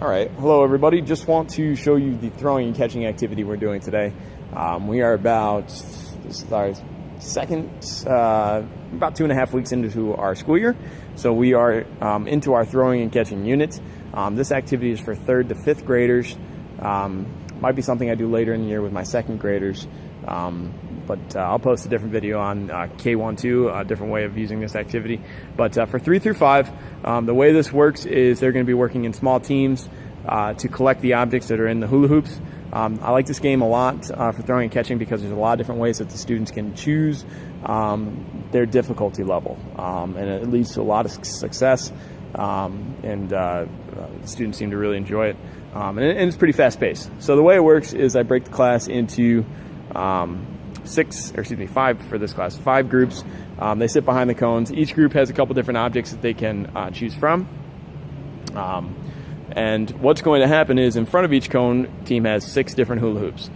All right, hello everybody. Just want to show you the throwing and catching activity we're doing today. We are about, this is our second, about 2.5 weeks into our school year. So we are into our throwing and catching unit. This activity is for 3rd to 5th graders. Might be something I do later in the year with my 2nd graders. But I'll post a different video on K1-2, a different way of using this activity. But for 3 through 5, the way this works is they're going to be working in small teams to collect the objects that are in the hula hoops. I like this game a lot for throwing and catching because there's a lot of different ways that the students can choose their difficulty level. And it leads to a lot of success, and students seem to really enjoy it. And it's pretty fast paced. So the way it works is I break the class into 5 for this class, 5 groups. They sit behind the cones. Each group has a couple different objects that they can choose from. And what's going to happen is in front of each cone, team has 6 different hula hoops.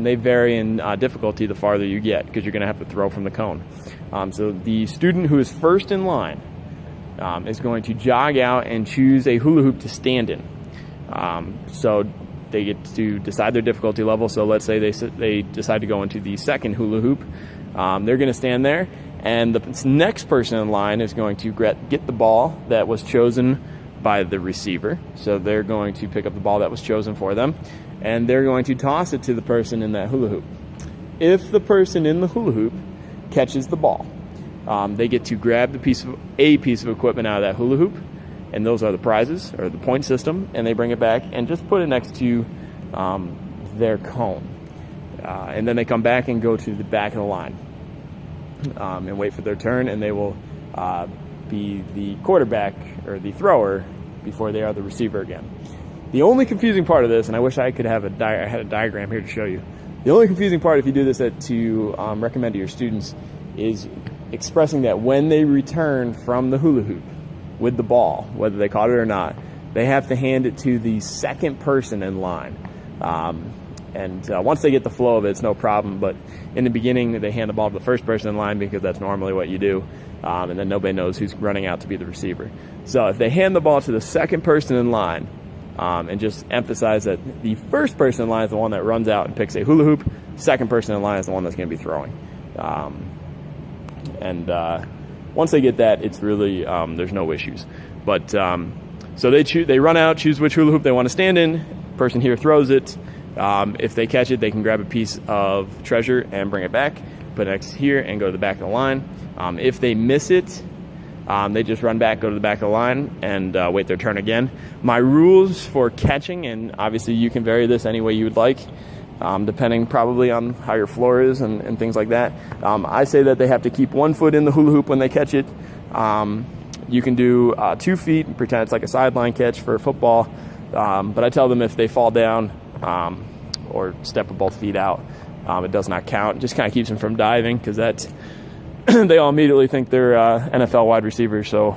They vary in difficulty the farther you get because you're going to have to throw from the cone. So the student who is first in line is going to jog out and choose a hula hoop to stand in. So they get to decide their difficulty level. So let's say they decide to go into the 2nd hula hoop. They're going to stand there, and the next person in line is going to get the ball that was chosen by the receiver. So they're going to pick up the ball that was chosen for them, and they're going to toss it to the person in that hula hoop. If the person in the hula hoop catches the ball, they get to grab a piece of equipment out of that hula hoop, and those are the prizes, or the point system, and they bring it back and just put it next to their cone. And then they come back and go to the back of the line and wait for their turn, and they will be the quarterback or the thrower before they are the receiver again. The only confusing part of this, and I wish I could have I had a diagram here to show you. The only confusing part, if you do this to recommend to your students, is expressing that when they return from the hula hoop with the ball, whether they caught it or not, they have to hand it to the 2nd person in line. Once they get the flow of it, it's no problem. But in the beginning, they hand the ball to the 1st person in line because that's normally what you do. And then nobody knows who's running out to be the receiver. So if they hand the ball to the 2nd person in line, and just emphasize that the 1st person in line is the one that runs out and picks a hula hoop, 2nd person in line is the one that's going to be throwing. Once they get that, it's really, there's no issues. But so they run out, choose which hula hoop they want to stand in. Person here throws it. If they catch it, they can grab a piece of treasure and bring it back, put it next here, and go to the back of the line. If they miss it, they just run back, go to the back of the line, and wait their turn again. My rules for catching, and obviously you can vary this any way you would like, depending probably on how your floor is and things like that. I say that they have to keep 1 foot in the hula hoop when they catch it. You can do 2 feet and pretend it's like a sideline catch for football. But I tell them if they fall down or step with both feet out, it does not count. It just kind of keeps them from diving because they all immediately think they're NFL wide receivers, so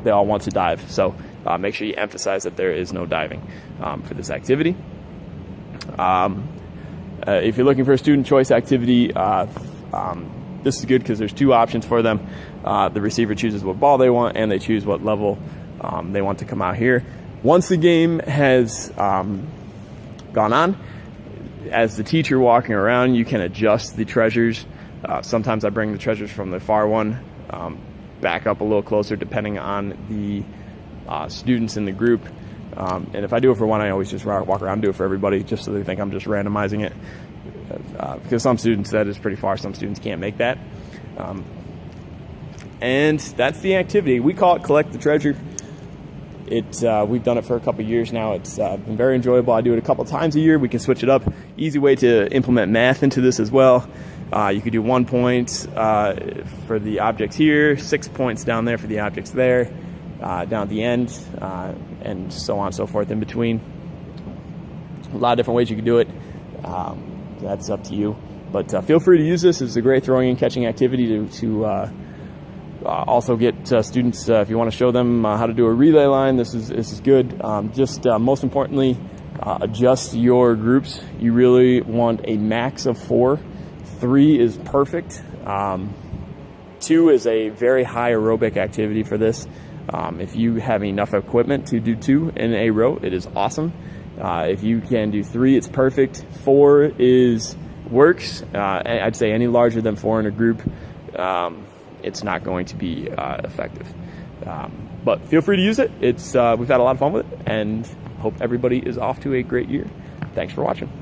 they all want to dive. So make sure you emphasize that there is no diving for this activity. If you're looking for a student choice activity, this is good because there's 2 options for them. The receiver chooses what ball they want, and they choose what level they want to come out here. Once the game has gone on, as the teacher walking around, you can adjust the treasures. Sometimes I bring the treasures from the far one back up a little closer depending on the students in the group. And if I do it for one, I always just walk around and do it for everybody just so they think I'm just randomizing it. Because some students, that is pretty far. Some students can't make that. And that's the activity. We call it Collect the Treasure. We've done it for a couple years now. It's been very enjoyable. I do it a couple times a year. We can switch it up. Easy way to implement math into this as well. You could do 1 point for the objects here, 6 points down there for the objects there, down at the end, and so on and so forth in between. A lot of different ways you can do it. That's up to you. But feel free to use this. It's a great throwing and catching activity to also get students, if you want to show them how to do a relay line, this is good. Most importantly, adjust your groups. You really want a max of 4. 3 is perfect. 2 is a very high aerobic activity for this. If you have enough equipment to do 2 in a row, it is awesome. If you can do 3, it's perfect. 4 works. I'd say any larger than 4 in a group, it's not going to be effective. But feel free to use it. We've had a lot of fun with it, and hope everybody is off to a great year. Thanks for watching.